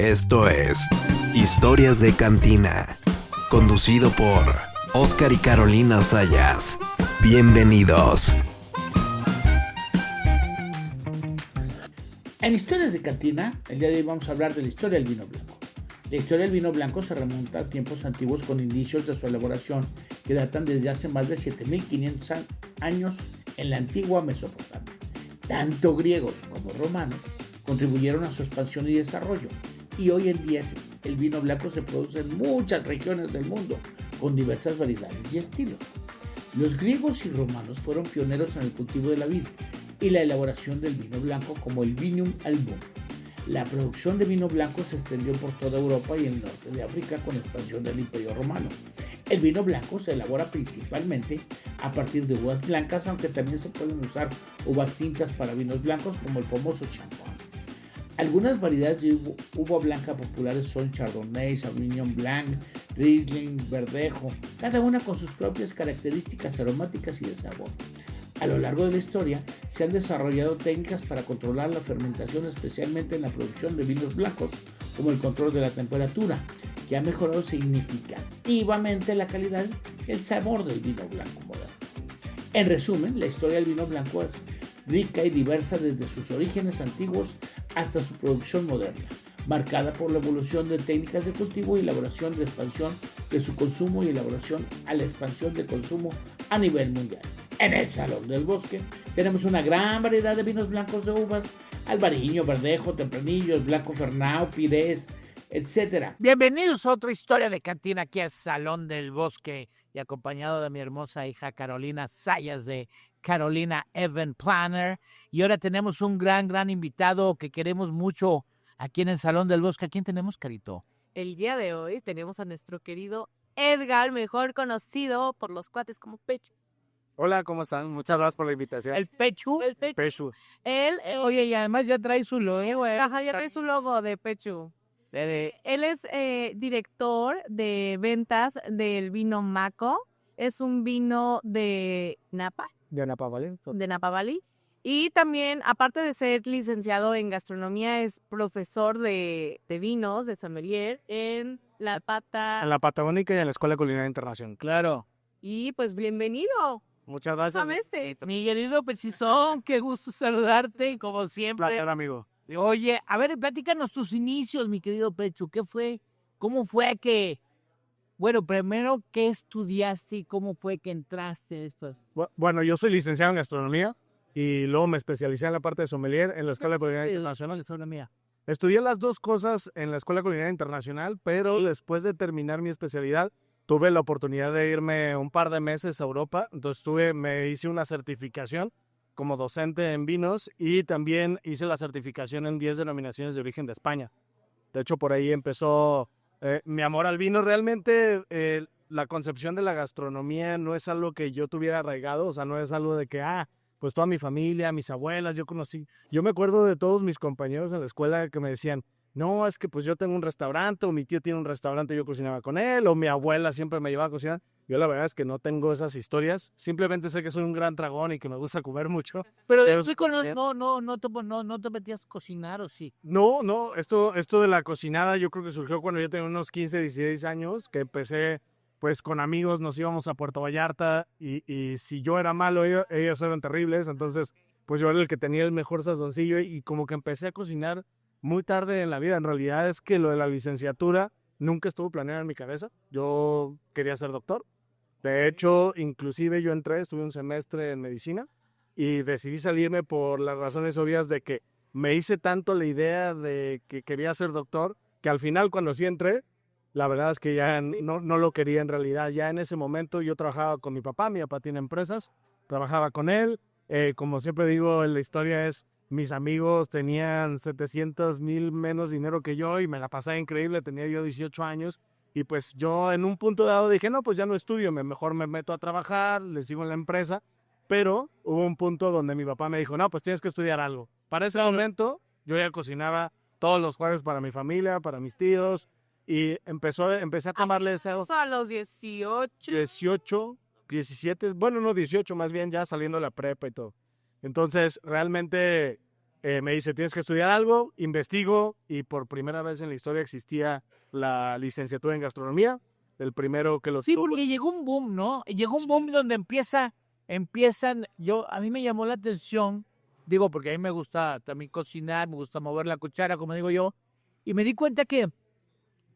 Esto es Historias de Cantina, conducido por Oscar y Carolina Sayas. Bienvenidos. En Historias de Cantina, el día de hoy vamos a hablar de la historia del vino blanco. La historia del vino blanco se remonta a tiempos antiguos con indicios de su elaboración que datan desde hace más de 7500 años en la antigua Mesopotamia. Tanto griegos como romanos contribuyeron a su expansión y desarrollo, y hoy en día el vino blanco se produce en muchas regiones del mundo con diversas variedades y estilos. Los griegos y romanos fueron pioneros en el cultivo de la vid y la elaboración del vino blanco como el Vinum album. La producción de vino blanco se extendió por toda Europa y el norte de África con la expansión del Imperio Romano. El vino blanco se elabora principalmente a partir de uvas blancas, aunque también se pueden usar uvas tintas para vinos blancos como el famoso champán. Algunas variedades de uva blanca populares son Chardonnay, Sauvignon Blanc, Riesling, Verdejo, cada una con sus propias características aromáticas y de sabor. A lo largo de la historia se han desarrollado técnicas para controlar la fermentación, especialmente en la producción de vinos blancos, como el control de la temperatura, que ha mejorado significativamente la calidad y el sabor del vino blanco moderno. En resumen, la historia del vino blanco es rica y diversa desde sus orígenes antiguos hasta su producción moderna, marcada por la evolución de técnicas de cultivo y elaboración de expansión de su consumo y elaboración a la expansión de consumo a nivel mundial. En el Salón del Bosque tenemos una gran variedad de vinos blancos de uvas, albariño, verdejo, tempranillo, blanco Fernão, Pires, etc. Bienvenidos a otra historia de cantina aquí al Salón del Bosque y acompañado de mi hermosa hija Carolina Sayas de Carolina Event Planner. Y ahora tenemos un gran invitado que queremos mucho aquí en el Salón del Bosque. ¿A quién tenemos, Carito? El día de hoy tenemos a nuestro querido Edgar, mejor conocido por los cuates como Pechu. Hola, ¿cómo están? Muchas gracias por la invitación. El Pechu. Pechu. Él, Oye, y además ya trae su logo. ajá, ya trae su logo de Pechu. Él es director de ventas del vino Maco. Es un vino de Napa. De Napa Valley. De Napa Valley. Y también, aparte de ser licenciado en gastronomía, es profesor de vinos, de sommelier, en La Pata. En la Patagónica y en la Escuela Culinaria Internacional. Claro. Y pues bienvenido. Muchas gracias. Mi querido Pechizón, qué gusto saludarte, como siempre. Placer, amigo. Oye, a ver, platícanos tus inicios, mi querido Pechu. ¿Qué fue? ¿Cómo fue que... Bueno, primero, ¿qué estudiaste y cómo fue que entraste a esto? Bueno, yo soy licenciado en gastronomía y luego me especialicé en la parte de sommelier en la Escuela Culinaria Internacional. Gastronomía. Estudié las dos cosas en la Escuela Culinaria Internacional, pero después de terminar mi especialidad, tuve la oportunidad de irme un par de meses a Europa. Entonces me hice una certificación como docente en vinos y también hice la certificación en 10 denominaciones de origen de España. De hecho, por ahí empezó mi amor al vino. Realmente la concepción de la gastronomía no es algo que yo tuviera arraigado, o sea, no es algo de que, pues toda mi familia, mis abuelas, yo conocí. Yo me acuerdo de todos mis compañeros en la escuela que me decían, no, es que pues yo tengo un restaurante, o mi tío tiene un restaurante y yo cocinaba con él, o mi abuela siempre me llevaba a cocinar. Yo la verdad es que no tengo esas historias, simplemente sé que soy un gran dragón y que me gusta comer mucho. Pero no te metías a cocinar, ¿o sí? No, esto de la cocinada yo creo que surgió cuando yo tenía unos 15, 16 años, que empecé pues con amigos, nos íbamos a Puerto Vallarta y si yo era malo, ellos eran terribles, entonces pues yo era el que tenía el mejor sazoncillo y como que empecé a cocinar muy tarde en la vida. En realidad es que lo de la licenciatura nunca estuvo planeado en mi cabeza. Yo quería ser doctor. De hecho, inclusive yo estuve un semestre en medicina y decidí salirme por las razones obvias de que me hice tanto la idea de que quería ser doctor que al final cuando sí entré, la verdad es que ya no lo quería en realidad. Ya en ese momento yo trabajaba con mi papá tiene empresas, trabajaba con él. Como siempre digo, la historia es, mis amigos tenían 700,000 menos dinero que yo y me la pasaba increíble, tenía yo 18 años y pues yo en un punto dado dije, no, pues ya no estudio, mejor me meto a trabajar, le sigo en la empresa, pero hubo un punto donde mi papá me dijo, no, pues tienes que estudiar algo. Para ese momento yo ya cocinaba todos los jueves para mi familia, para mis tíos y empecé a tomarle eso. A los 18. 18, 17, bueno, no 18, más bien ya saliendo de la prepa y todo. Entonces, realmente me dice, tienes que estudiar algo, investigo, y por primera vez en la historia existía la licenciatura en gastronomía, el primero que lo Sí, tuvo. porque llegó un boom, ¿no? Llegó un boom donde a mí me llamó la atención, digo, porque a mí me gusta también cocinar, me gusta mover la cuchara, como digo yo, y me di cuenta que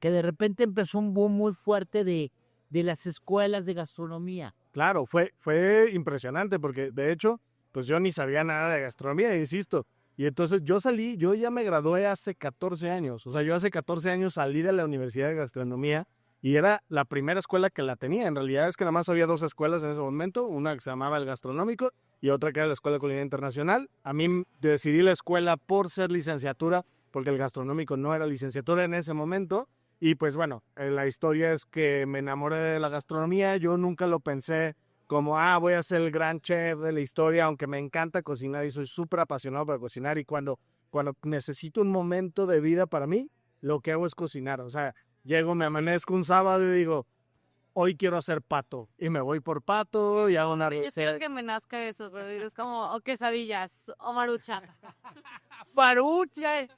de repente empezó un boom muy fuerte de las escuelas de gastronomía. Claro, fue impresionante porque de hecho, pues yo ni sabía nada de gastronomía, insisto. Y entonces yo ya me gradué hace 14 años. O sea, yo hace 14 años salí de la Universidad de Gastronomía y era la primera escuela que la tenía. En realidad es que nada más había 2 escuelas en ese momento, una que se llamaba el Gastronómico y otra que era la Escuela Culinaria Internacional. A mí decidí la escuela por ser licenciatura, porque el Gastronómico no era licenciatura en ese momento. Y pues bueno, la historia es que me enamoré de la gastronomía. Yo nunca lo pensé como, voy a ser el gran chef de la historia, aunque me encanta cocinar y soy súper apasionado por cocinar. Y cuando necesito un momento de vida para mí, lo que hago es cocinar. O sea, llego, me amanezco un sábado y digo, hoy quiero hacer pato. Y me voy por pato y hago una Yo receta. espero que me nazca eso, pero es como, o quesadillas, o maruchan. Maruchan.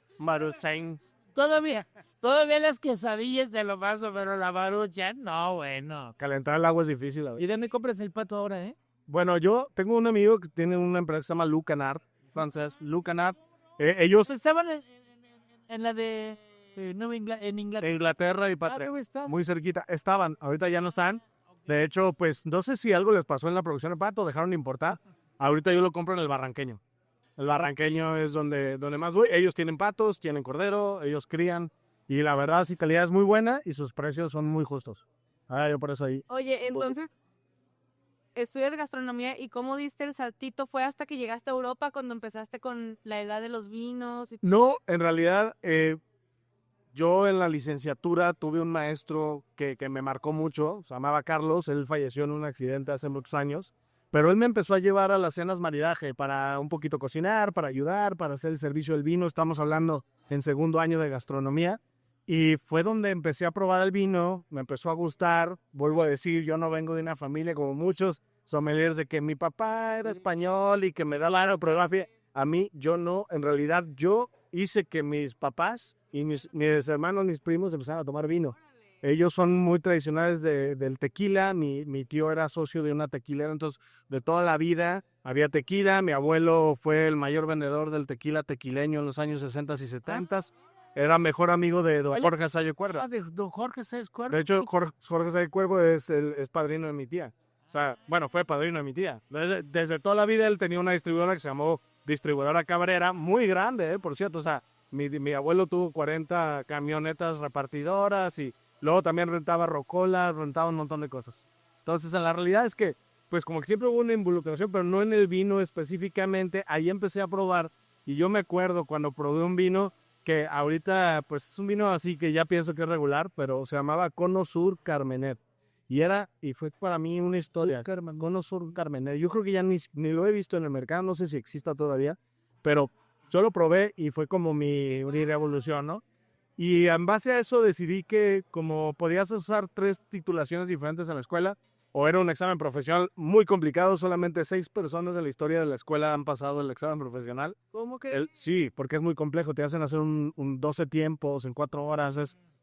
Todavía las quesadillas de lo más, pero la maruchan, no, bueno. Calentar el agua es difícil. ¿Y de dónde compras el pato ahora, Bueno, yo tengo un amigo que tiene una empresa que se llama Lucanart, francés, Lucanart. Ellos Estaban en la de en Inglaterra. Inglaterra y Patria, muy cerquita, estaban, ahorita ya no están. De hecho, pues no sé si algo les pasó en la producción de pato, dejaron de importar. Ahorita yo lo compro en el Barranqueño. El Barranqueño es donde más voy. Ellos tienen patos, tienen cordero, ellos crían. Y la verdad, su calidad es muy buena y sus precios son muy justos. Yo por eso ahí. Oye, entonces, estudias gastronomía y cómo diste el saltito, ¿fue hasta que llegaste a Europa cuando empezaste con la edad de los vinos? No, en realidad, yo en la licenciatura tuve un maestro que me marcó mucho, se llamaba Carlos, él falleció en un accidente hace muchos años, pero él me empezó a llevar a las cenas maridaje para un poquito cocinar, para ayudar, para hacer el servicio del vino. Estamos hablando en segundo año de gastronomía. Y fue donde empecé a probar el vino, me empezó a gustar. Vuelvo a decir, yo no vengo de una familia como muchos sommeliers de que mi papá era español y que me da la geografía. A mí, yo no. En realidad, yo hice que mis papás y mis hermanos, mis primos empezaran a tomar vino. Ellos son muy tradicionales del tequila. Mi tío era socio de una tequilera, entonces de toda la vida había tequila. Mi abuelo fue el mayor vendedor del tequila tequileño en los años 60 y 70. Era mejor amigo de don Jorge Sayo Cuervo. De don Jorge Sáenz Cuervo. De hecho, Jorge Sayo Cuervo es padrino de mi tía. O sea, bueno, fue padrino de mi tía. Desde toda la vida él tenía una distribuidora que se llamó Distribuidora Cabrera, muy grande, por cierto. O sea, mi abuelo tuvo 40 camionetas repartidoras y luego también rentaba rocola, rentaba un montón de cosas. Entonces, en la realidad es que, pues como que siempre hubo una involucración, pero no en el vino específicamente. Ahí empecé a probar y yo me acuerdo cuando probé un vino que ahorita pues es un vino así que ya pienso que es regular, pero se llamaba Cono Sur Carmener. Y fue para mí una historia. Cono Sur Carmener. Yo creo que ya ni lo he visto en el mercado, no sé si exista todavía, pero yo lo probé y fue como mi revolución, ¿no? Y en base a eso decidí que como podías usar 3 titulaciones diferentes en la escuela, o era un examen profesional muy complicado, solamente 6 personas en la historia de la escuela han pasado el examen profesional. ¿Cómo que? Sí, porque es muy complejo, te hacen hacer un 12 tiempos en 4 horas,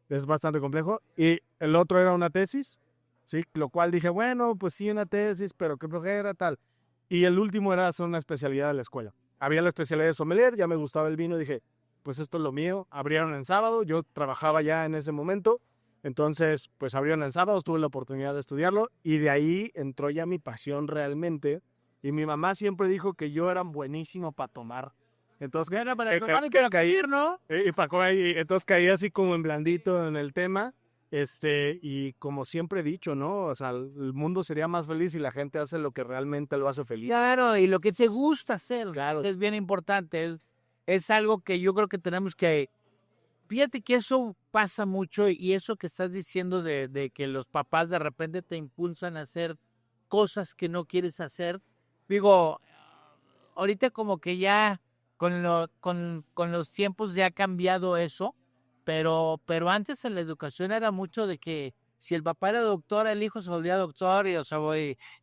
es bastante complejo. Y el otro era una tesis, ¿sí? Lo cual dije, bueno, pues sí, una tesis, pero qué flojera, tal. Y el último era hacer una especialidad de la escuela. Había la especialidad de sommelier, ya me gustaba el vino, dije, pues esto es lo mío. Abrieron en sábado, yo trabajaba ya en ese momento. Entonces, pues abrieron en sábado, tuve la oportunidad de estudiarlo y de ahí entró ya mi pasión realmente. Y mi mamá siempre dijo que yo era buenísimo para tomar. Entonces, Era para tomar y para caí, comer, ¿no? entonces caí así como en blandito en el tema. Y como siempre he dicho, ¿no? O sea, el mundo sería más feliz si la gente hace lo que realmente lo hace feliz. Claro, y lo que te gusta hacer, claro, es bien importante. Es algo que yo creo que tenemos que... Fíjate que eso pasa mucho y eso que estás diciendo de que los papás de repente te impulsan a hacer cosas que no quieres hacer. Digo, ahorita como que ya con los tiempos ya ha cambiado eso, pero antes en la educación era mucho de que si el papá era doctor, el hijo se volvía doctor, y, o sea,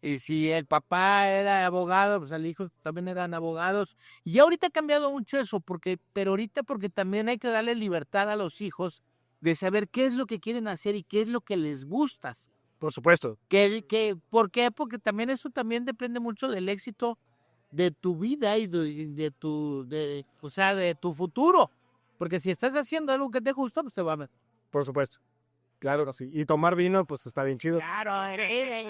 y si el papá era abogado, pues el hijo también eran abogados. Y ahorita ha cambiado mucho eso, pero ahorita porque también hay que darle libertad a los hijos de saber qué es lo que quieren hacer y qué es lo que les gusta. Por supuesto. ¿Por qué? Porque también eso también depende mucho del éxito de tu vida y o sea, de tu futuro. Porque si estás haciendo algo que te gusta, pues te va a ver. Por supuesto. Claro que sí. Y tomar vino, pues está bien chido. Claro,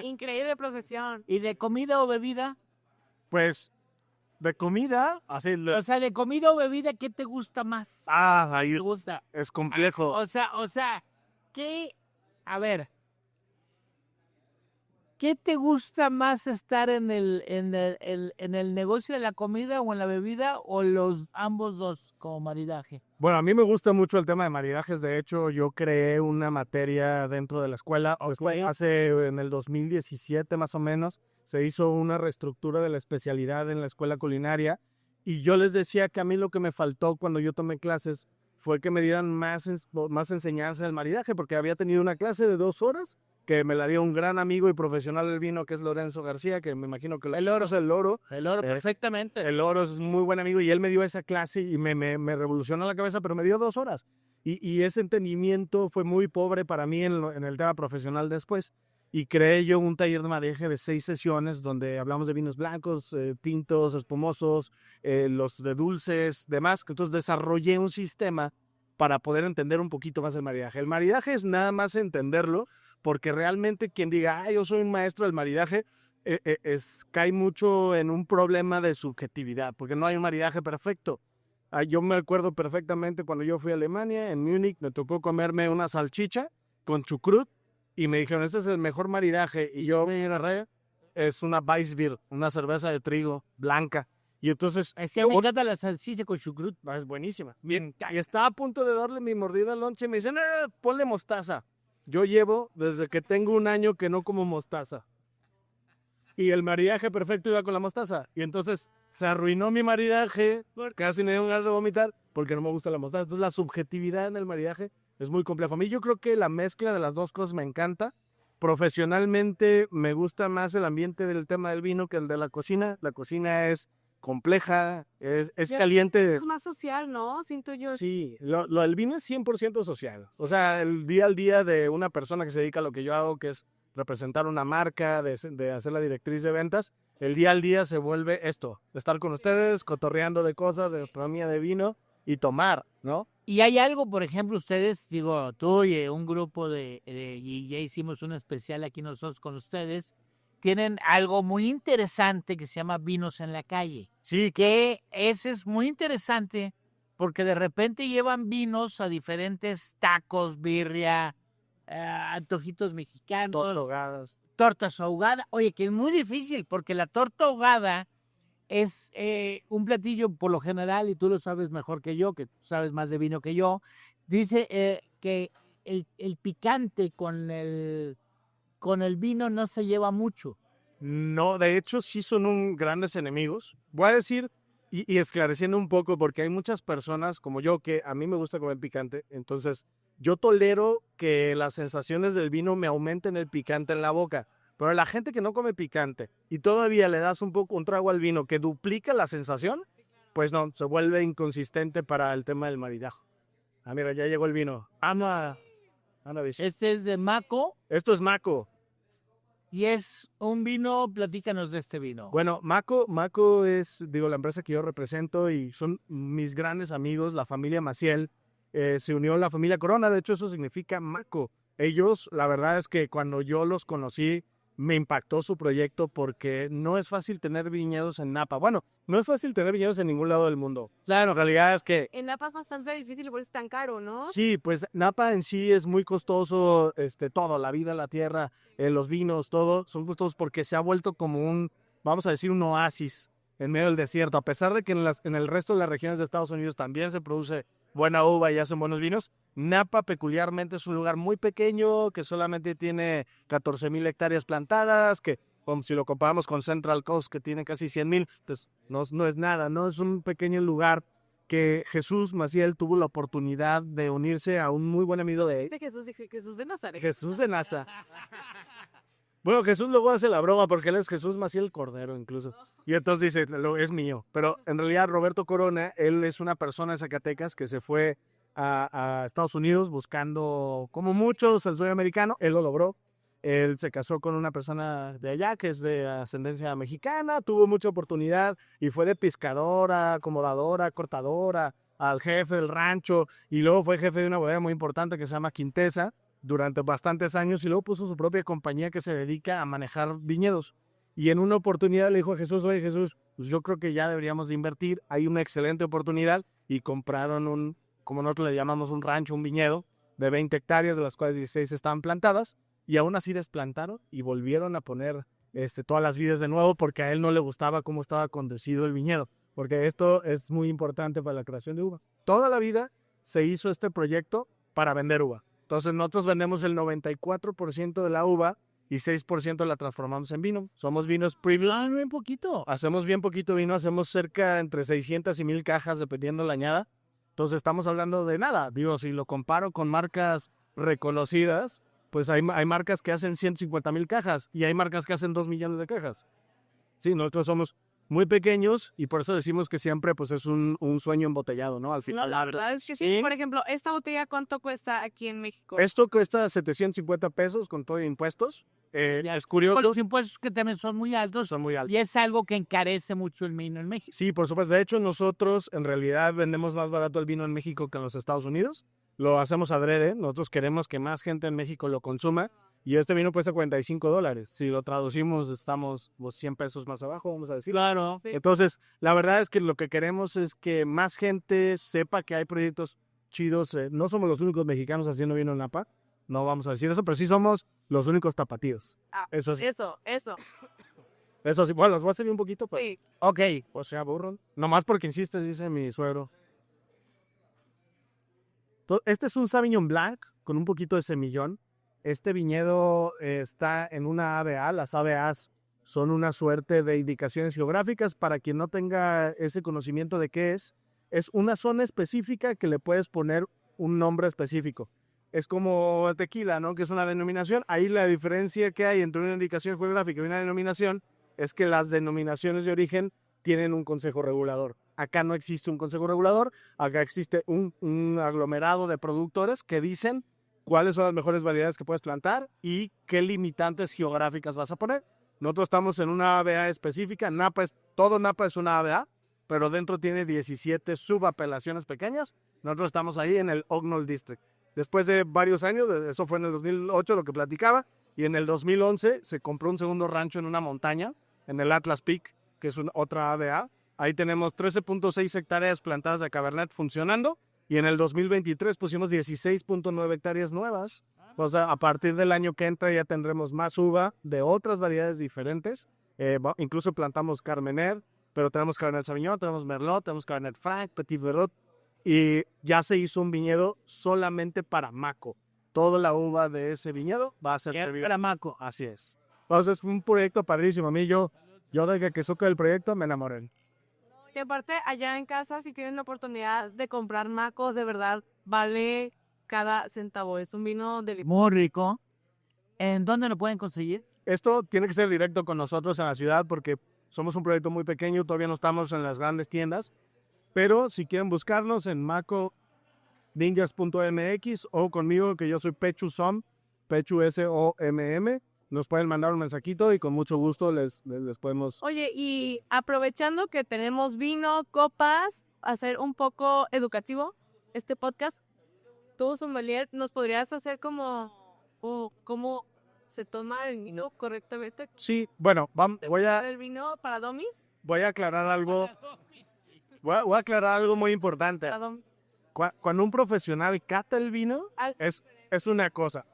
increíble profesión. ¿Y de comida o bebida? Pues, de comida, así. O sea, de comida o bebida, ¿qué te gusta más? Ahí ¿Te gusta? es complejo. O sea, ¿qué? A ver. ¿Qué te gusta más estar en el negocio de la comida o en la bebida o ambos dos como maridaje? Bueno, a mí me gusta mucho el tema de maridajes. De hecho, yo creé una materia dentro de la escuela. En el 2017 más o menos, se hizo una reestructura de la especialidad en la escuela culinaria. Y yo les decía que a mí lo que me faltó cuando yo tomé clases fue que me dieran más enseñanza del maridaje, porque había tenido una clase de 2 horas que me la dio un gran amigo y profesional del vino, que es Lorenzo García, que me imagino que El Oro. es el Oro. El Oro, perfectamente. El Oro es muy buen amigo y él me dio esa clase y me revolucionó la cabeza, pero me dio 2 horas. Y ese entendimiento fue muy pobre para mí en el tema profesional después. Y creé yo un taller de maridaje de 6 sesiones donde hablamos de vinos blancos, tintos, espumosos, los de dulces, demás. Entonces desarrollé un sistema para poder entender un poquito más el maridaje. El maridaje es nada más entenderlo, porque realmente quien diga, yo soy un maestro del maridaje, cae mucho en un problema de subjetividad, porque no hay un maridaje perfecto. Yo me acuerdo perfectamente cuando yo fui a Alemania, en Múnich, me tocó comerme una salchicha con chucrut, y me dijeron, este es el mejor maridaje, y yo me agarré, es una Weissbier, una cerveza de trigo blanca. Y entonces... Es que me encanta la salchicha con chucrut. Es buenísima. Bien, y estaba a punto de darle mi mordida al lonche y me dicen, ponle mostaza. Yo llevo desde que tengo 1 año que no como mostaza. Y el maridaje perfecto iba con la mostaza. Y entonces se arruinó mi maridaje. Casi me dio ganas de vomitar porque no me gusta la mostaza. Entonces la subjetividad en el maridaje es muy complejo. A mí yo creo que la mezcla de las dos cosas me encanta. Profesionalmente me gusta más el ambiente del tema del vino que el de la cocina. La cocina es compleja, es caliente. Es más social, ¿no? Siento yo. Sí, lo del vino es 100% social. O sea, el día al día de una persona que se dedica a lo que yo hago, que es representar una marca, de hacer la directriz de ventas, el día al día se vuelve esto, de estar con ustedes, cotorreando de cosas, de economía de vino y tomar, ¿no? Y hay algo, por ejemplo, ustedes, digo, tú y un grupo y ya hicimos un especial aquí nosotros con ustedes, tienen algo muy interesante que se llama Vinos en la Calle. Sí. Que ese es muy interesante porque de repente llevan vinos a diferentes tacos, birria, antojitos mexicanos, tortas ahogadas. Oye, que es muy difícil porque la torta ahogada es un platillo por lo general, y tú lo sabes mejor que yo, que tú sabes más de vino que yo, dice que el picante con el vino no se lleva mucho. No, de hecho sí son grandes enemigos. Voy a decir, y esclareciendo un poco, porque hay muchas personas como yo que a mí me gusta comer picante, entonces yo tolero que las sensaciones del vino me aumenten el picante en la boca, pero la gente que no come picante y todavía le das un trago al vino que duplica la sensación, pues no, se vuelve inconsistente para el tema del maridaje. Mira, ya llegó el vino. Anda, bicho. Este es de Maco. Esto es Maco. Y es un vino, platícanos de este vino. Bueno, Maco es, la empresa que yo represento y son mis grandes amigos, la familia Maciel. Se unió la familia Corona, de hecho eso significa Maco. Ellos, la verdad es que cuando yo los conocí, me impactó su proyecto porque no es fácil tener viñedos en Napa. Bueno, no es fácil tener viñedos en ningún lado del mundo. Claro, en realidad es que... En Napa es bastante difícil y por eso es tan caro, ¿no? Sí, pues Napa en sí es muy costoso, todo, la vida, la tierra, los vinos, todo, son costosos porque se ha vuelto como vamos a decir, un oasis en medio del desierto. A pesar de que en el resto de las regiones de Estados Unidos también se produce buena uva y hacen buenos vinos, Napa peculiarmente es un lugar muy pequeño que solamente tiene 14,000 hectáreas plantadas, que como si lo comparamos con Central Coast que tiene casi 100,000, entonces no es nada, ¿no? Es un pequeño lugar que Jesús Maciel tuvo la oportunidad de unirse a un muy buen amigo de él. De Jesús, dije Jesús de Nazaret. Jesús de Nasa. Bueno, Jesús luego hace la broma porque él es Jesús Maciel Cordero incluso. Y entonces dice, es mío. Pero en realidad Roberto Corona, él es una persona de Zacatecas que se fue a Estados Unidos buscando, como muchos, el sueño americano. Él lo logró. Él se casó con una persona de allá que es de ascendencia mexicana, tuvo mucha oportunidad y fue de pescadora, acomodadora, cortadora, al jefe del rancho y luego fue jefe de una bodega muy importante que se llama Quintesa durante bastantes años y luego puso su propia compañía que se dedica a manejar viñedos. Y en una oportunidad le dijo a Jesús, oye Jesús, pues yo creo que ya deberíamos de invertir, hay una excelente oportunidad y compraron como nosotros le llamamos un rancho, un viñedo de 20 hectáreas de las cuales 16 estaban plantadas. Y aún así desplantaron y volvieron a poner todas las vides de nuevo porque a él no le gustaba cómo estaba conducido el viñedo. Porque esto es muy importante para la creación de uva. Toda la vida se hizo este proyecto para vender uva. Entonces nosotros vendemos el 94% de la uva y 6% la transformamos en vino. Somos vinos premium. Bien poquito. Hacemos bien poquito vino, hacemos cerca entre 600 y 1000 cajas dependiendo la añada. Entonces estamos hablando de nada. Digo, si lo comparo con marcas reconocidas, pues hay marcas que hacen 150,000 cajas y hay marcas que hacen 2 millones de cajas. Sí, nosotros somos muy pequeños y por eso decimos que siempre pues es un sueño embotellado, ¿no? Al final. No, la verdad es que sí. Por ejemplo, esta botella, ¿cuánto cuesta aquí en México? Esto cuesta 750 pesos con todo impuestos. Es curioso. Con los impuestos que también son muy altos. Son muy altos. Y es algo que encarece mucho el vino en México. Sí, por supuesto. De hecho, nosotros en realidad vendemos más barato el vino en México que en los Estados Unidos. Lo hacemos adrede. Nosotros queremos que más gente en México lo consuma. Y este vino cuesta $45. Si lo traducimos, estamos los 100 pesos más abajo, vamos a decir. Claro. Entonces, la verdad es que lo que queremos es que más gente sepa que hay proyectos chidos. No somos los únicos mexicanos haciendo vino en Napa. No vamos a decir eso, pero sí somos los únicos tapatíos. Eso sí. Eso. Sí. Bueno, los voy a servir un poquito. Pero... Sí. Ok. O sea, burro. Nomás porque insiste, dice mi suegro. Este es un Sauvignon Blanc con un poquito de semillón. Este viñedo está en una AVA. Las AVAs son una suerte de indicaciones geográficas. Para quien no tenga ese conocimiento de qué es una zona específica que le puedes poner un nombre específico. Es como el tequila, ¿no? Que es una denominación. Ahí la diferencia que hay entre una indicación geográfica y una denominación es que las denominaciones de origen tienen un consejo regulador. Acá no existe un consejo regulador. Acá existe un aglomerado de productores que dicen cuáles son las mejores variedades que puedes plantar y qué limitantes geográficas vas a poner. Nosotros estamos en una AVA específica. Todo Napa es una AVA, pero dentro tiene 17 subapelaciones pequeñas. Nosotros estamos ahí en el Ognall District. Después de varios años, eso fue en el 2008 lo que platicaba, y en el 2011 se compró un segundo rancho en una montaña, en el Atlas Peak, que es otra AVA. Ahí tenemos 13.6 hectáreas plantadas de Cabernet funcionando, y en el 2023 pusimos 16.9 hectáreas nuevas. O sea, a partir del año que entra ya tendremos más uva de otras variedades diferentes. Incluso plantamos Carmener, pero tenemos Cabernet Sauvignon, tenemos Merlot, tenemos Cabernet Franc, Petit Verdot. Y ya se hizo un viñedo solamente para Maco. Toda la uva de ese viñedo va a ser Para Maco. Así es. Entonces es un proyecto padrísimo. A mí yo desde que supe el proyecto me enamoré. Y aparte, allá en casa, si tienen la oportunidad de comprar Maco, de verdad, vale cada centavo. Es un vino delicioso. Muy rico. ¿En dónde lo pueden conseguir? Esto tiene que ser directo con nosotros en la ciudad porque somos un proyecto muy pequeño. Todavía no estamos en las grandes tiendas. Pero si quieren buscarnos en macovingers.mx o conmigo, que yo soy Pechu Som, Pechu SOMM, nos pueden mandar un mensajito y con mucho gusto les podemos... Oye, y aprovechando que tenemos vino, copas, hacer un poco educativo este podcast, tú, sommelier, ¿nos podrías hacer como cómo se toma el vino correctamente? Sí, bueno, voy a... ¿El vino para domis? Voy a aclarar algo... Voy a aclarar algo muy importante. Cuando un profesional cata el vino, es una cosa.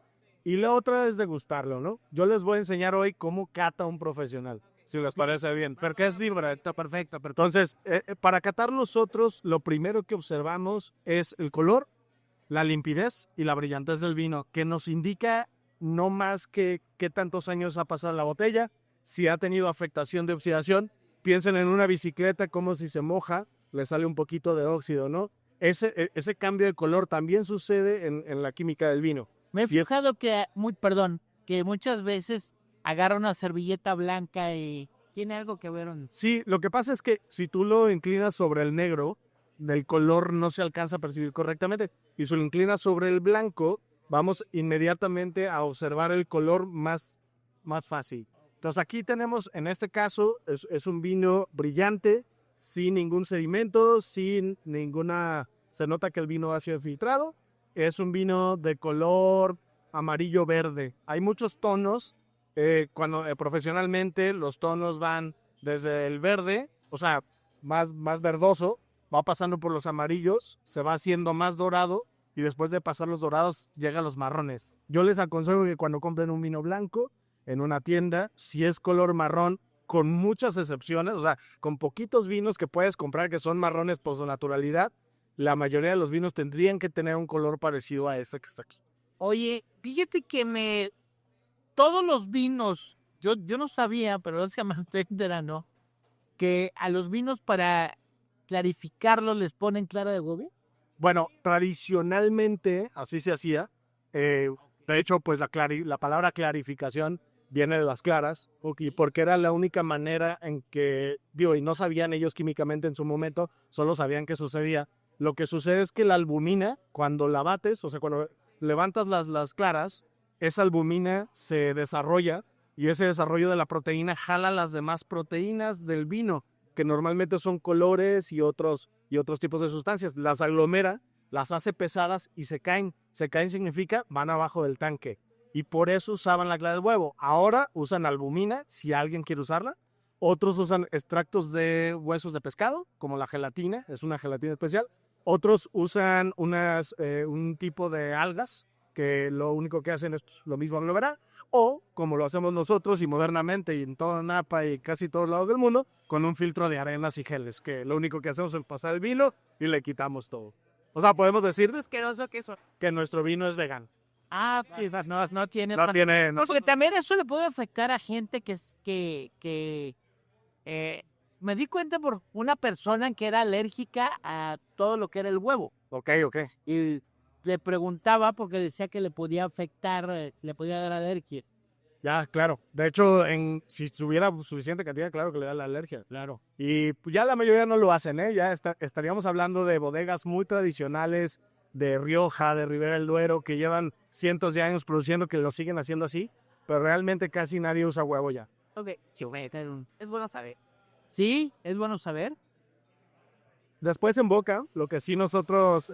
Y la otra es degustarlo, ¿no? Yo les voy a enseñar hoy cómo cata un profesional, si les parece bien. Porque es libre, está perfecto. Entonces, para catar nosotros, lo primero que observamos es el color, la limpidez y la brillantez del vino, que nos indica no más que qué tantos años ha pasado la botella, si ha tenido afectación de oxidación. Piensen en una bicicleta como si se moja, le sale un poquito de óxido, ¿no? Ese cambio de color también sucede en la química del vino. Me he fijado que, que muchas veces agarra una servilleta blanca y tiene algo que ver. Sí, lo que pasa es que si tú lo inclinas sobre el negro, el color no se alcanza a percibir correctamente. Y si lo inclinas sobre el blanco, vamos inmediatamente a observar el color más fácil. Entonces aquí tenemos, en este caso, es un vino brillante, sin ningún sedimento, sin ninguna... Se nota que el vino ha sido filtrado. Es un vino de color amarillo-verde. Hay muchos tonos. Profesionalmente los tonos van desde el verde, o sea, más verdoso, va pasando por los amarillos, se va haciendo más dorado y después de pasar los dorados llegan los marrones. Yo les aconsejo que cuando compren un vino blanco en una tienda, si es color marrón, con muchas excepciones, o sea, con poquitos vinos que puedes comprar que son marrones por su naturalidad, la mayoría de los vinos tendrían que tener un color parecido a este que está aquí. Oye, fíjate que todos los vinos, yo no sabía, pero es que me estoy enterando, que a los vinos para clarificarlos les ponen clara de huevo. Bueno, tradicionalmente así se hacía. De hecho, pues la palabra clarificación viene de las claras, porque era la única manera en que, y no sabían ellos químicamente en su momento, solo sabían que sucedía. Lo que sucede es que la albumina, cuando la bates, o sea, cuando levantas las claras, esa albumina se desarrolla y ese desarrollo de la proteína jala las demás proteínas del vino, que normalmente son colores y otros tipos de sustancias. Las aglomera, las hace pesadas y se caen. Se caen significa van abajo del tanque. Y por eso usaban la clara del huevo. Ahora usan albumina, si alguien quiere usarla. Otros usan extractos de huesos de pescado, como la gelatina, es una gelatina especial. Otros usan un tipo de algas, que lo único que hacen es lo mismo aglomerar, o como lo hacemos nosotros y modernamente y en toda Napa y casi todos lados del mundo, con un filtro de arenas y geles, que lo único que hacemos es pasar el vino y le quitamos todo. O sea, podemos decir que nuestro vino es vegano. Ah, no tiene. No tiene. No, porque también eso le puede afectar a gente me di cuenta por una persona que era alérgica a todo lo que era el huevo. Ok. Y le preguntaba porque decía que le podía afectar, le podía dar alergia. Ya, claro. De hecho, si tuviera suficiente cantidad, claro que le da la alergia. Claro. Y ya la mayoría no lo hacen, ¿eh? Ya estaríamos hablando de bodegas muy tradicionales, de Rioja, de Ribera del Duero, que llevan cientos de años produciendo, que lo siguen haciendo así, pero realmente casi nadie usa huevo ya. Ok, es bueno saber. Sí, es bueno saber. Después en boca, lo que sí nosotros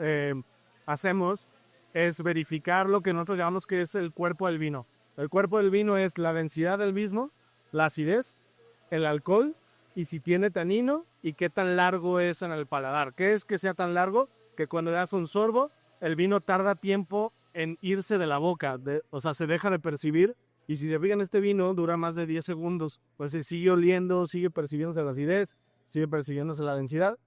hacemos es verificar lo que nosotros llamamos que es el cuerpo del vino. El cuerpo del vino es la densidad del mismo, la acidez, el alcohol y si tiene tanino y qué tan largo es en el paladar. ¿Qué es que sea tan largo? Que cuando le das un sorbo, el vino tarda tiempo en irse de la boca, o sea, se deja de percibir. Y si te fijan, este vino dura más de 10 segundos, pues se sigue oliendo, sigue percibiéndose la acidez, sigue percibiéndose la densidad.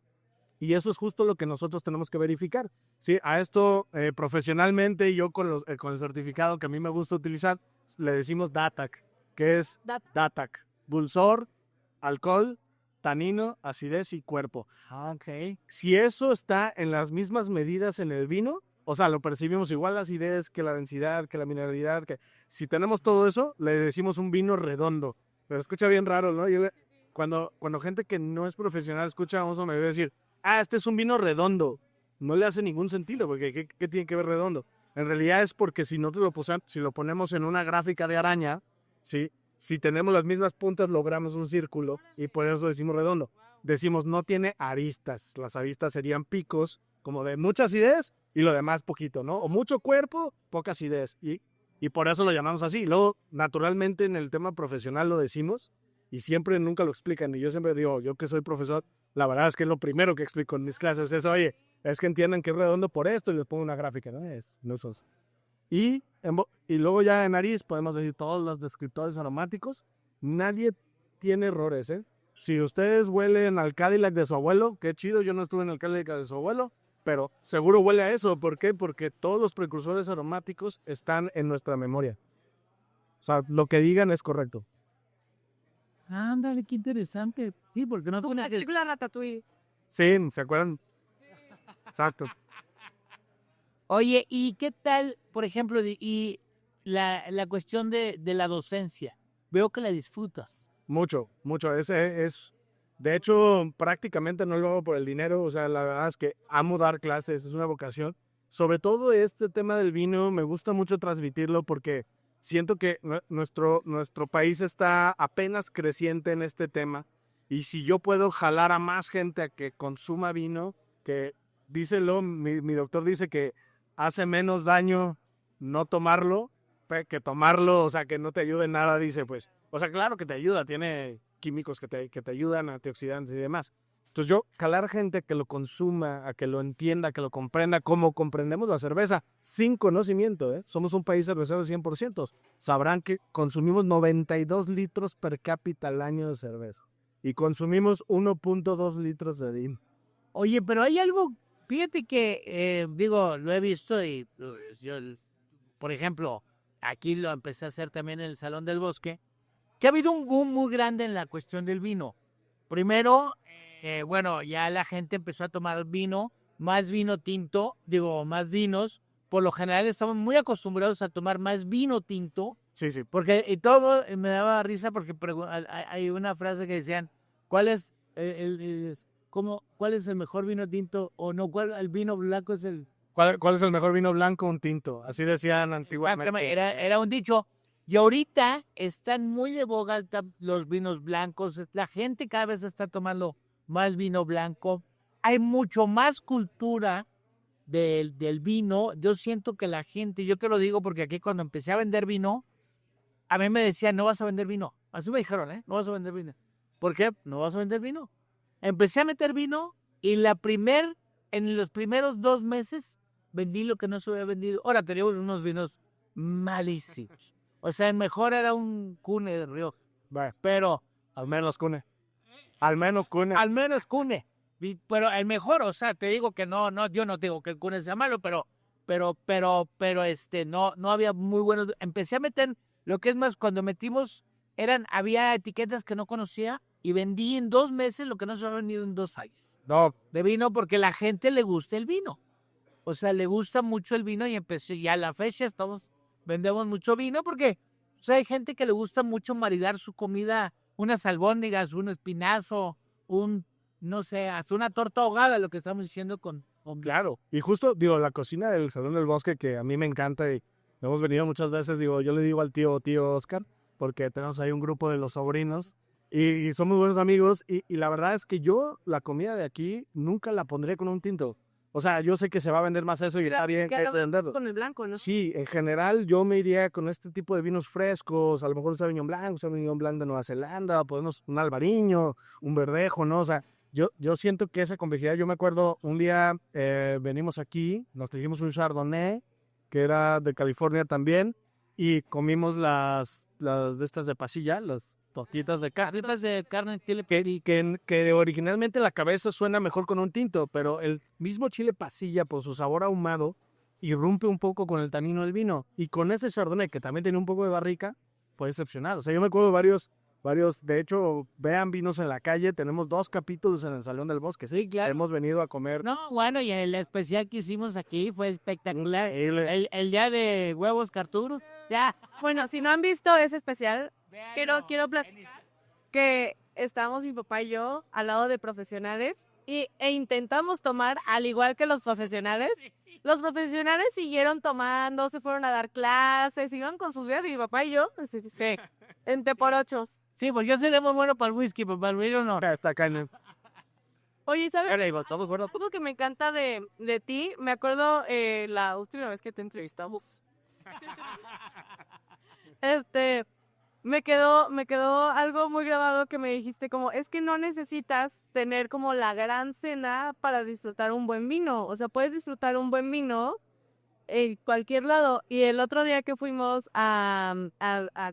Y eso es justo lo que nosotros tenemos que verificar. ¿Sí? A esto profesionalmente, yo con el certificado que a mí me gusta utilizar, le decimos DATAC, que es DATAC, dulzor, alcohol, tanino, acidez y cuerpo. Ok. Si eso está en las mismas medidas en el vino, o sea, lo percibimos igual la acidez, que la densidad, que la mineralidad, que si tenemos todo eso, le decimos un vino redondo. Pero escucha bien raro, ¿no? Cuando gente que no es profesional escucha, vamos a decir, este es un vino redondo. No le hace ningún sentido, porque ¿qué tiene que ver redondo? En realidad es porque si lo ponemos en una gráfica de araña, ¿sí? Si tenemos las mismas puntas, logramos un círculo y por eso decimos redondo. Decimos no tiene aristas. Las aristas serían picos, como de mucha acidez y lo demás poquito, ¿no? O mucho cuerpo, poca acidez. Y por eso lo llamamos así. Luego, naturalmente, en el tema profesional lo decimos y siempre nunca lo explican. Y yo siempre digo, yo que soy profesor, la verdad es que es lo primero que explico en mis clases. Es, oye, es que entiendan que es redondo por esto y les pongo una gráfica, ¿no? No es eso. Y luego ya en nariz podemos decir todos los descriptores aromáticos. Nadie tiene errores, ¿eh? Si ustedes huelen al Cadillac de su abuelo, qué chido, yo no estuve en el Cadillac de su abuelo, pero seguro huele a eso. ¿Por qué? Porque todos los precursores aromáticos están en nuestra memoria. O sea, lo que digan es correcto. Ándale, qué interesante. Sí, porque no... Una película Ratatouille. Sí, ¿se acuerdan? Exacto. Oye, ¿y qué tal, por ejemplo, y la cuestión de la docencia? Veo que la disfrutas. Mucho, mucho. Ese es, de hecho, prácticamente no lo hago por el dinero. O sea, la verdad es que amo dar clases, es una vocación. Sobre todo este tema del vino, me gusta mucho transmitirlo porque siento que nuestro país está apenas creciente en este tema. Y si yo puedo jalar a más gente a que consuma vino, que díselo, mi doctor dice que hace menos daño no tomarlo que tomarlo, o sea, que no te ayude en nada, dice, pues. O sea, claro que te ayuda, tiene químicos que te ayudan, antioxidantes y demás. Entonces yo, calar gente que lo consuma, a que lo entienda, que lo comprenda, como comprendemos la cerveza, sin conocimiento, ¿eh? Somos un país cervecero de 100%. Sabrán que consumimos 92 litros per cápita al año de cerveza. Y consumimos 1.2 litros de vino. Oye, pero hay algo, fíjate que, digo, lo he visto y yo, por ejemplo, aquí lo empecé a hacer también en el Salón del Bosque, que ha habido un boom muy grande en la cuestión del vino. Primero, bueno, ya la gente empezó a tomar más vino tinto, digo, más vinos. Por lo general estamos muy acostumbrados a tomar más vino tinto. Sí, sí. Porque, y todo me daba risa porque hay una frase que decían, ¿cuál es cuál es el mejor vino tinto? O no, el vino blanco es el... ¿Cuál es el mejor vino blanco? Un tinto. Así decían antiguamente. Era un dicho. Y ahorita están muy de boga los vinos blancos. La gente cada vez está tomando más vino blanco. Hay mucho más cultura del vino. Yo siento que la gente, yo te lo digo porque aquí cuando empecé a vender vino, a mí me decían, no vas a vender vino. Así me dijeron, no vas a vender vino. ¿Por qué? No vas a vender vino. Empecé a meter vino y en los primeros 2 meses vendí lo que no se había vendido. Ahora teníamos unos vinos malísimos. O sea, el mejor era un Cune de Rioja. Pero Al menos Cune. Al menos Cune. al menos Cune. Pero el mejor, o sea, te digo que no, yo no digo que el Cune sea malo, pero no había muy buenos. Empecé a meter, lo que es más, cuando metimos, había etiquetas que no conocía y vendí en 2 meses lo que no se había vendido en 2 años. No, De vino, porque la gente le gusta el vino. O sea, le gusta mucho el vino y empecé ya a la fecha vendemos mucho vino porque, o sea, hay gente que le gusta mucho maridar su comida, unas albóndigas, un espinazo, no sé, hasta una torta ahogada, lo que estamos diciendo con claro. Y justo, digo, la cocina del Salón del Bosque, que a mí me encanta y hemos venido muchas veces, digo, yo le digo al tío Oscar, porque tenemos ahí un grupo de los sobrinos y somos buenos amigos y la verdad es que yo la comida de aquí nunca la pondré con un tinto. O sea, yo sé que se va a vender más eso y está bien venderlo. Con el blanco, ¿no? Sí, en general yo me iría con este tipo de vinos frescos, a lo mejor un Sauvignon Blanc de Nueva Zelanda, podemos un Albariño, un Verdejo, ¿no? O sea, yo siento que esa complejidad, yo me acuerdo un día venimos aquí, nos trajimos un Chardonnay, que era de California también, y comimos las de estas de pasilla, las tortitas de carne. tripas de carne chile. Que originalmente la cabeza suena mejor con un tinto, pero el mismo chile pasilla, por su sabor ahumado, irrumpe un poco con el tanino del vino. Y con ese Chardonnay, que también tiene un poco de barrica, fue excepcional. O sea, yo me acuerdo varios, de hecho, vean vinos en la calle, tenemos 2 capítulos en el Salón del Bosque. Sí, claro. Hemos venido a comer. No, bueno, y el especial que hicimos aquí fue espectacular. El día de huevos carturos, ya. Bueno, si no han visto ese especial, quiero platicar que estábamos mi papá y yo al lado de profesionales e intentamos tomar al igual que los profesionales. Los profesionales siguieron tomando, se fueron a dar clases, iban con sus vidas y mi papá y yo, Sí, en té por ochos. sí, porque yo seremos bueno para el whisky, pero para el vino no. Está acá en el... Oye, ¿sabes? ¿Estamos de acuerdo? Algo que me encanta de ti, me acuerdo la última vez que te entrevistamos. Me quedó algo muy grabado que me dijiste como, es que no necesitas tener como la gran cena para disfrutar un buen vino. O sea, puedes disfrutar un buen vino en cualquier lado. Y el otro día que fuimos a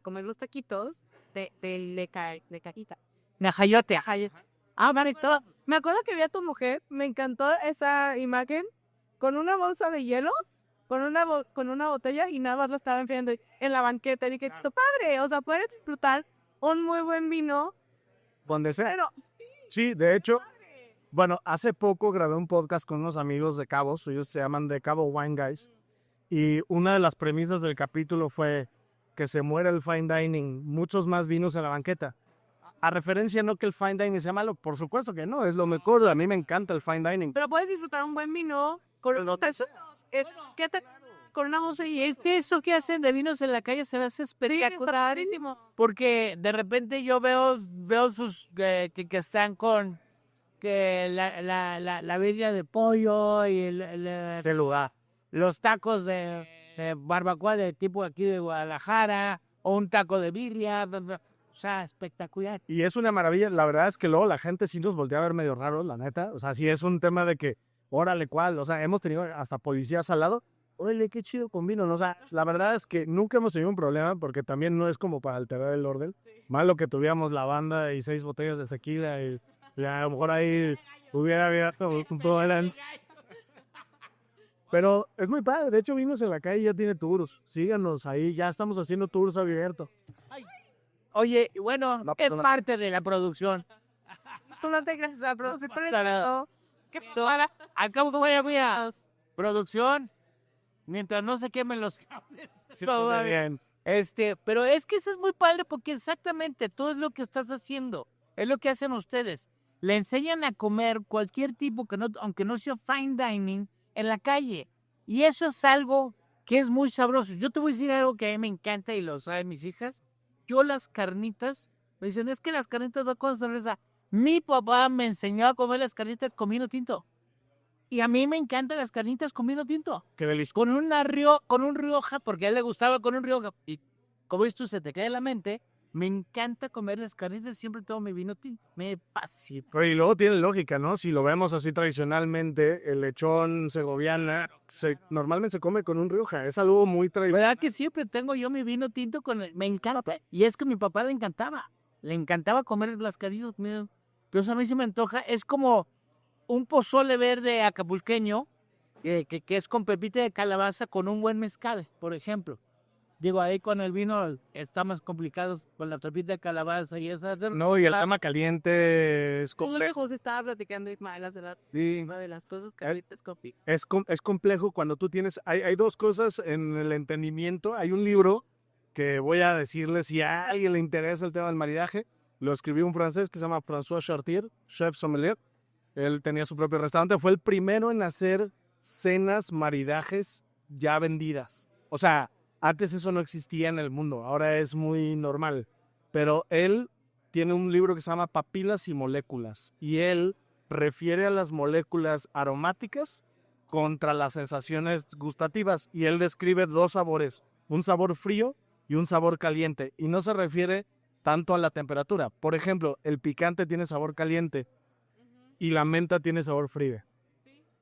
comer los taquitos de cajita. Najayote. Vale, todo. Me acuerdo que vi a tu mujer, me encantó esa imagen, con una bolsa de hielo, con una botella y nada más la estaba enfriando en la banqueta. Y dije, esto padre, o sea, puedes disfrutar un muy buen vino. Donde sea. Pero Sí, de hecho, Bueno, hace poco grabé un podcast con unos amigos de Cabos, ellos se llaman The Cabo Wine Guys, y una de las premisas del capítulo fue que se muera el fine dining, muchos más vinos en la banqueta. A referencia, no que el fine dining sea malo, por supuesto que no, es lo mejor, a mí me encanta el fine dining. Pero puedes disfrutar un buen vino con con una botella. Es que eso que hacen de vinos en la calle se me hace espectacular. Porque de repente yo veo sus que están con que la birria de pollo y el lugar. Los tacos de barbacoa de tipo aquí de Guadalajara, o un taco de birria, o sea, espectacular. Y es una maravilla, la verdad es que luego la gente sí nos voltea a ver medio raros, la neta, o sea, sí es un tema de que, órale, ¿cuál? O sea, hemos tenido hasta policías al lado, órale, qué chido con vino, ¿no? O sea, la verdad es que nunca hemos tenido un problema, porque también no es como para alterar el orden, malo que tuviéramos la banda y 6 botellas de tequila, y a lo mejor ahí hubiera abierto un poco. Pero es muy padre, de hecho Vinos en la Calle ya tiene tours, síganos ahí, ya estamos haciendo tours abiertos. Oye, bueno, No, es no. parte de la producción. Tú no te creas a producir por Claro. Al cabo que voy a producción, mientras no se quemen los cables. Sí, todo va muy bien. Pero es que eso es muy padre porque exactamente todo es lo que estás haciendo, es lo que hacen ustedes. Le enseñan a comer cualquier tipo que no, aunque no sea fine dining, en la calle. Y eso es algo que es muy sabroso. Yo te voy a decir algo que a mí me encanta y lo saben mis hijas. Yo las carnitas, me dicen, es que las carnitas van con cerveza. Mi papá me enseñó a comer las carnitas con vino tinto. Y a mí me encantan las carnitas con vino tinto. Qué delicioso. Con un Rioja, porque a él le gustaba con un Rioja. Y como esto se te queda en la mente, me encanta comer las carnitas, siempre tomo mi vino tinto. Me fascina. Pero y luego tiene lógica, ¿no? Si lo vemos así tradicionalmente, el lechón segoviana normalmente se come con un Rioja, es algo muy tradicional. ¿Verdad que siempre tengo yo mi vino tinto me encanta? Y es que a mi papá le encantaba comer las carnitas. Pero eso a mí se me antoja. Es como un pozole verde acapulqueño, que es con pepita de calabaza con un buen mezcal, por ejemplo. Digo, ahí con el vino está más complicado con la pepita de calabaza y esa. No, y el tema caliente es Todo lo que complejo. José estaba platicando, Ismael, hace rato, Sí. una de las cosas que ahorita es copy. Es complejo cuando tú tienes... Hay dos cosas en el entendimiento. Hay un libro que voy a decirle si a alguien le interesa el tema del maridaje. Lo escribió un francés que se llama François Chartier, chef sommelier. Él tenía su propio restaurante. Fue el primero en hacer cenas, maridajes ya vendidas. O sea, antes eso no existía en el mundo. Ahora es muy normal. Pero él tiene un libro que se llama Papilas y Moléculas. Y él refiere a las moléculas aromáticas contra las sensaciones gustativas. Y él describe 2 sabores. Un sabor frío y un sabor caliente. Y no se refiere tanto a la temperatura. Por ejemplo, el picante tiene sabor caliente y la menta tiene sabor frío.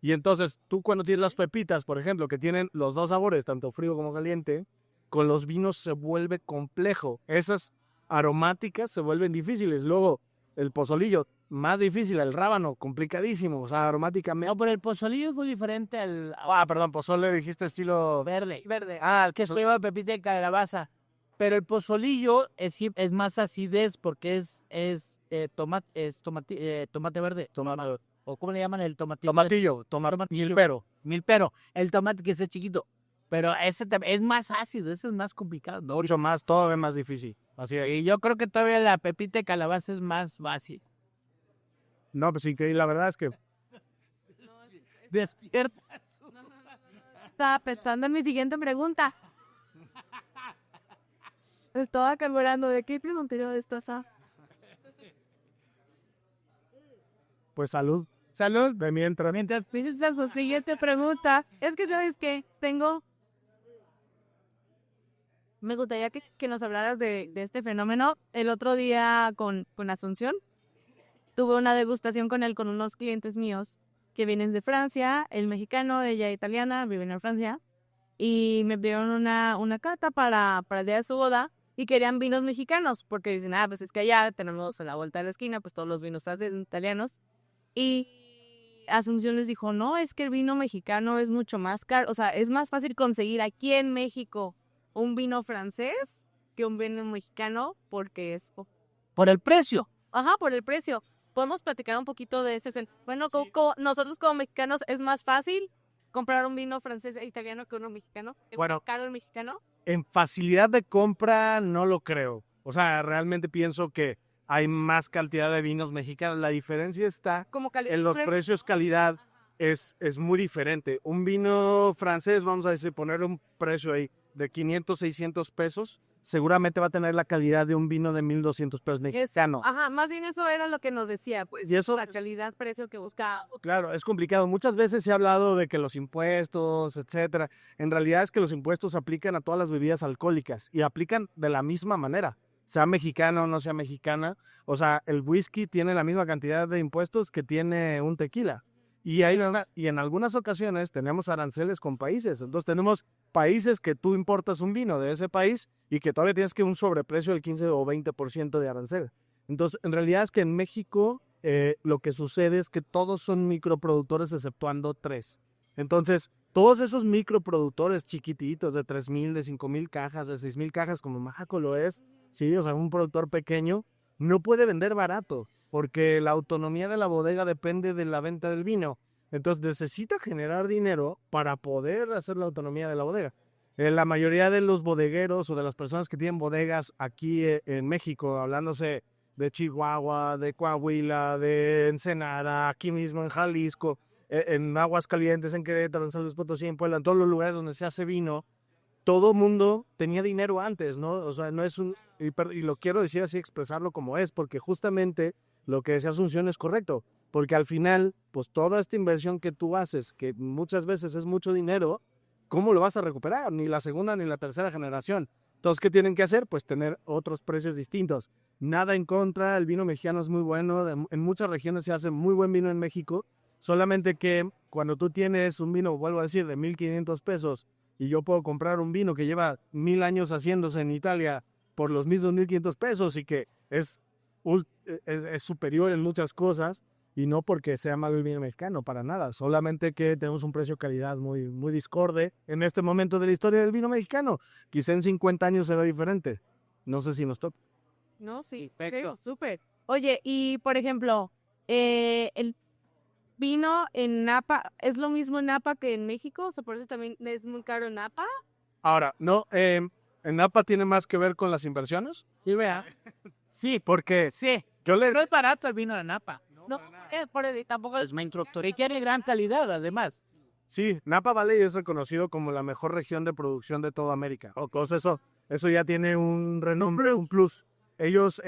Y entonces tú cuando tienes las pepitas, por ejemplo, que tienen los 2 sabores, tanto frío como caliente, con los vinos se vuelve complejo. Esas aromáticas se vuelven difíciles. Luego, el pozolillo, más difícil. El rábano, complicadísimo. O sea, aromáticamente... No, pero el pozolillo es muy diferente al perdón, pozole dijiste estilo... verde. Verde. El que lleva pepita de calabaza. Pero el pozolillo es más acidez porque es tomate verde. ¿O cómo le llaman el tomatillo? Milpero. Milpero. El tomate que es chiquito. Pero ese es más ácido, ese es más complicado. ¿No? Mucho más, todavía más difícil. Así es. Y yo creo que todavía la pepita de calabaza es más fácil. No, pues sí, que la verdad es que... Despierta. Estaba pensando en mi siguiente pregunta. Estaba carburando. ¿De qué preguntaría de esto? Pues salud. Salud. De mientras. Mientras piensas su siguiente pregunta, es que sabes que me gustaría que nos hablaras de este fenómeno. El otro día con Asunción tuve una degustación con él, con unos clientes míos que vienen de Francia, el mexicano, ella italiana, viven en Francia, y me pidieron una cata para el día de su boda y querían vinos mexicanos, porque dicen, pues es que allá tenemos a la vuelta de la esquina, pues todos los vinos franceses, italianos. Y Asunción les dijo, no, es que el vino mexicano es mucho más caro, o sea, es más fácil conseguir aquí en México un vino francés que un vino mexicano porque es... Por el precio. Ajá, por el precio. podemos platicar un poquito de ese. Bueno, Sí. nosotros como mexicanos es más fácil comprar un vino francés e italiano que uno mexicano. ¿Es Bueno. más caro el mexicano? En facilidad de compra no lo creo. O sea, realmente pienso que hay más cantidad de vinos mexicanos. La diferencia está Como calidad. en los precios, calidad, es muy diferente. Un vino francés, vamos a decir, poner un precio ahí de 500, 600 pesos, seguramente va a tener la calidad de un vino de 1,200 pesos mexicano. Ajá, más bien eso era lo que nos decía, pues, Y eso, la calidad, precio que buscaba. claro, es complicado. Muchas veces se ha hablado de que los impuestos, etcétera. En realidad es que los impuestos aplican a todas las bebidas alcohólicas y aplican de la misma manera, sea mexicana o no sea mexicana. O sea, el whisky tiene la misma cantidad de impuestos que tiene un tequila. Y en algunas ocasiones tenemos aranceles con países. Entonces tenemos países que tú importas un vino de ese país y que todavía tienes que un sobreprecio del 15 o 20% de arancel. Entonces, en realidad es que en México lo que sucede es que todos son microproductores exceptuando 3. Entonces, todos esos microproductores chiquititos de 3,000, de 5,000 cajas, de 6,000 cajas, como Majaco lo es, sí, o sea, un productor pequeño, no puede vender barato, porque la autonomía de la bodega depende de la venta del vino. Entonces, necesita generar dinero para poder hacer la autonomía de la bodega. La mayoría de los bodegueros o de las personas que tienen bodegas aquí en México, hablándose de Chihuahua, de Coahuila, de Ensenada, aquí mismo en Jalisco, en Aguascalientes, en Querétaro, en San Luis Potosí, en Puebla, en todos los lugares donde se hace vino, todo mundo tenía dinero antes, ¿no? O sea, no es un... Y lo quiero decir así, expresarlo como es, porque justamente lo que decía Asunción es correcto, porque al final, pues toda esta inversión que tú haces, que muchas veces es mucho dinero, ¿cómo lo vas a recuperar? Ni la segunda ni la tercera generación. Entonces, ¿qué tienen que hacer? Pues tener otros precios distintos. Nada en contra, el vino mexicano es muy bueno, en muchas regiones se hace muy buen vino en México, solamente que cuando tú tienes un vino, vuelvo a decir, de 1,500 pesos y yo puedo comprar un vino que lleva 1,000 años haciéndose en Italia por los mismos 1,500 pesos y que es superior en muchas cosas, y no porque sea malo el vino mexicano, para nada, solamente que tenemos un precio-calidad muy, muy discorde en este momento de la historia del vino mexicano. Quizá en 50 años será diferente. No sé si nos toca. No, sí, Perfecto. súper. Oye, y por ejemplo, el vino en Napa, ¿es lo mismo en Napa que en México? O sea, por eso también es muy caro en Napa. Ahora, no, en Napa tiene más que ver con las inversiones. Sí, vea. Sí, Porque sí. yo le... No es barato el vino de Napa. No, tampoco Es muy introductorio. Y tiene gran calidad, además. Sí, Napa Valley es reconocido como la mejor región de producción de toda América. O cosa eso ya tiene un renombre, un plus. Ellos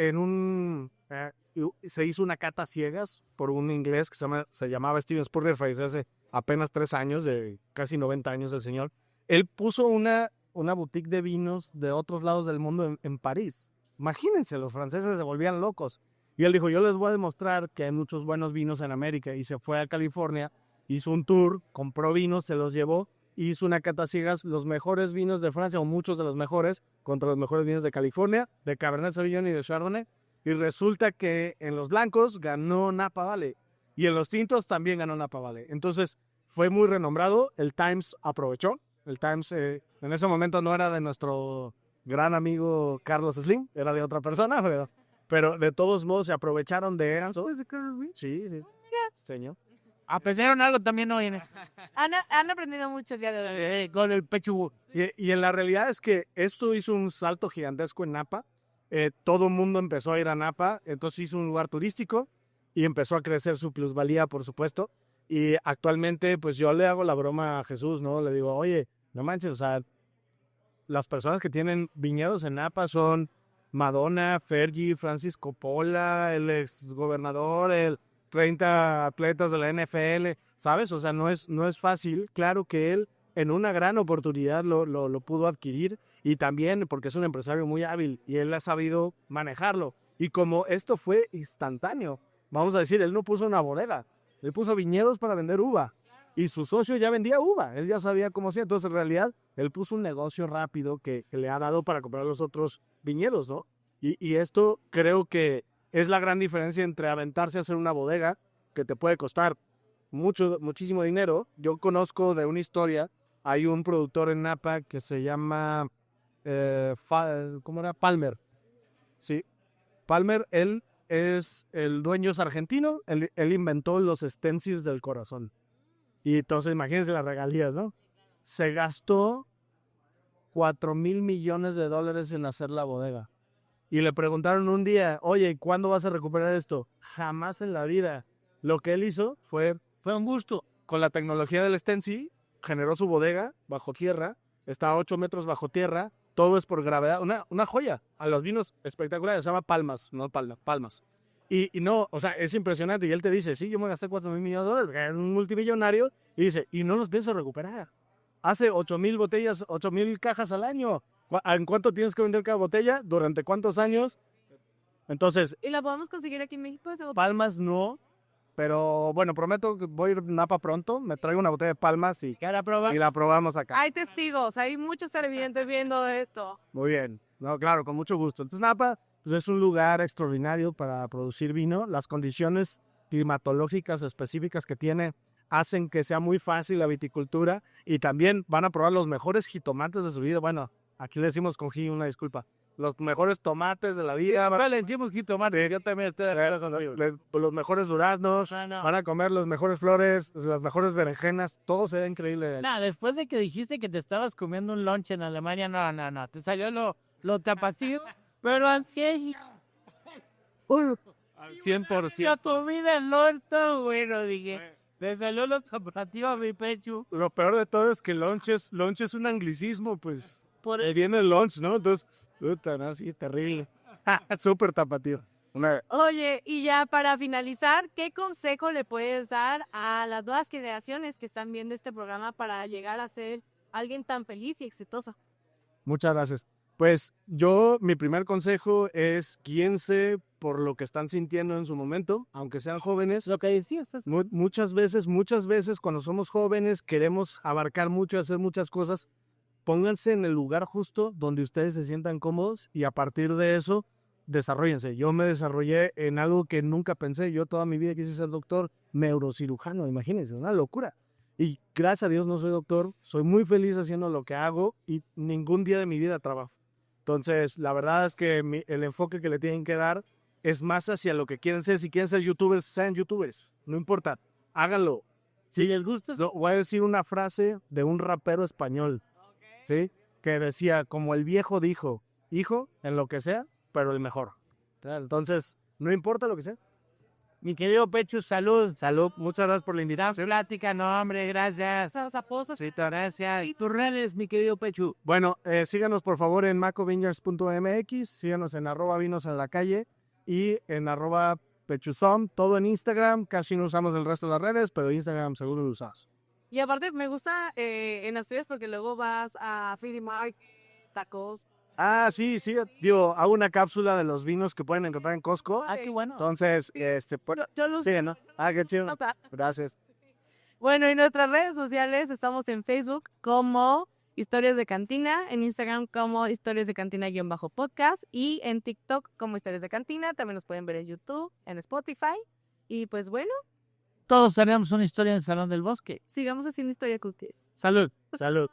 se hizo una cata ciegas por un inglés que se llamaba Steven Spurrier, falleció hace apenas 3 años, de casi 90 años el señor. Él puso una boutique de vinos de otros lados del mundo en París. Imagínense, los franceses se volvían locos. Y él dijo, yo les voy a demostrar que hay muchos buenos vinos en América. Y se fue a California, hizo un tour, compró vinos, se los llevó, hizo una cata ciegas, los mejores vinos de Francia, o muchos de los mejores, contra los mejores vinos de California, de Cabernet Sauvignon y de Chardonnay. Y resulta que en los blancos ganó Napa Valley. Y en los tintos también ganó Napa Valley. Entonces fue muy renombrado. El Times aprovechó. El Times en ese momento no era de nuestro gran amigo Carlos Slim, era de otra persona, pero de todos modos se aprovecharon de él. Sí, señor. Aprendieron algo también hoy han aprendido mucho el día de hoy. con el pecho. Y en la realidad es que esto hizo un salto gigantesco en Napa. Todo el mundo empezó a ir a Napa, entonces hizo un lugar turístico y empezó a crecer su plusvalía, por supuesto. Y actualmente, pues yo le hago la broma a Jesús, ¿no? Le digo, oye, no manches, o sea, las personas que tienen viñedos en Napa son Madonna, Fergie, Francis Coppola, el exgobernador, el 30 atletas de la NFL, ¿sabes? O sea, no es fácil. Claro que él en una gran oportunidad lo pudo adquirir, y también porque es un empresario muy hábil y él ha sabido manejarlo. Y como esto fue instantáneo, vamos a decir, él no puso una bodega, él puso viñedos para vender uva. Y su socio ya vendía uva, él ya sabía cómo hacía. Entonces, en realidad, él puso un negocio rápido que le ha dado para comprar los otros viñedos, ¿no? Y esto creo que es la gran diferencia entre aventarse a hacer una bodega, que te puede costar muchísimo dinero. Yo conozco de una historia, hay un productor en Napa que se llama, ¿cómo era? Palmer. Sí, Palmer, él el dueño es argentino, él inventó los stencils del corazón. Y entonces imagínense las regalías, ¿no? Se gastó $4,000 millones en hacer la bodega. Y le preguntaron un día, oye, ¿cuándo vas a recuperar esto? Jamás en la vida. Lo que él hizo fue un gusto. con la tecnología del stencil, generó su bodega bajo tierra, está a 8 metros bajo tierra, todo es por gravedad, una joya. A los vinos espectaculares, se llama Palmas, no Palmas. Y no, o sea, es impresionante. Y él te dice, sí, yo me gasté $4,000 millones, es un multimillonario, y dice, y no los pienso recuperar. Hace 8,000 botellas, 8,000 cajas al año. ¿En cuánto tienes que vender cada botella? ¿Durante cuántos años? Entonces, ¿Y la podemos conseguir aquí en México? Palmas no, pero bueno, prometo que voy a ir a Napa pronto, me traigo una botella de Palmas y la probamos acá. Hay testigos, hay muchos televidentes viendo esto. Muy bien, no, claro, con mucho gusto. Entonces Napa pues, es un lugar extraordinario para producir vino. Las condiciones climatológicas específicas que tiene hacen que sea muy fácil la viticultura y también van a probar los mejores jitomates de su vida. Bueno, aquí le decimos con una disculpa. Los mejores tomates de la vida. Vale, decimos jitomate. Yo también estoy de acuerdo con ellos. Los mejores duraznos. No. Van a comer las mejores flores, las mejores berenjenas. Todo se ve increíble. Nah, después de que dijiste que te estabas comiendo un lunch en Alemania, no. Te salió lo tapatío, pero al 100%. Al 100%. Yo comí del orto, bueno, dije. Te salió lo tapatío a mi pecho. Lo peor de todo es que lunch es un anglicismo, pues. Por Viene el lunch, ¿no? Entonces, puta, ¿no? Sí, terrible. Súper tapatío. Oye, y ya para finalizar, ¿qué consejo le puedes dar a las nuevas generaciones que están viendo este programa para llegar a ser alguien tan feliz y exitoso? Muchas gracias. Pues mi primer consejo es guíense por lo que están sintiendo en su momento, aunque sean jóvenes. lo que decías. Muchas veces cuando somos jóvenes queremos abarcar mucho, hacer muchas cosas. Pónganse en el lugar justo donde ustedes se sientan cómodos y a partir de eso, desarróllense. Yo me desarrollé en algo que nunca pensé. Yo toda mi vida quise ser doctor, neurocirujano, imagínense, una locura. Y gracias a Dios no soy doctor, soy muy feliz haciendo lo que hago y ningún día de mi vida trabajo. Entonces, la verdad es que el enfoque que le tienen que dar es más hacia lo que quieren ser. Si quieren ser youtubers, sean youtubers. No importa, háganlo. Si les gusta. Voy a decir una frase de un rapero español, ¿sí? Que decía, como el viejo dijo, hijo, en lo que sea, pero el mejor. Entonces, no importa lo que sea. Mi querido Pechu, salud. Salud, muchas gracias por la invitación. Plática, no, hombre, gracias. Sí, gracias. ¿Y tus redes, mi querido Pechu? Bueno, síganos por favor en macovineyards.mx, síganos en @vinos en la calle y en @pechuzom, todo en Instagram. Casi no usamos el resto de las redes, pero Instagram seguro lo usamos. Y aparte me gusta en Asturias porque luego vas a Free Market, tacos. Ah, sí, digo, hago una cápsula de los vinos que pueden encontrar en Costco. Ah, qué bueno. Entonces, Yo los... sí, ¿no? Ah, qué chido. Gracias. Bueno, en nuestras redes sociales estamos en Facebook como Historias de Cantina, en Instagram como Historias de Cantina-podcast y en TikTok como Historias de Cantina. También nos pueden ver en YouTube, en Spotify. Y pues bueno, Todos tenemos una historia en el Salón del Bosque. sigamos haciendo historia cookies. Salud. Salud.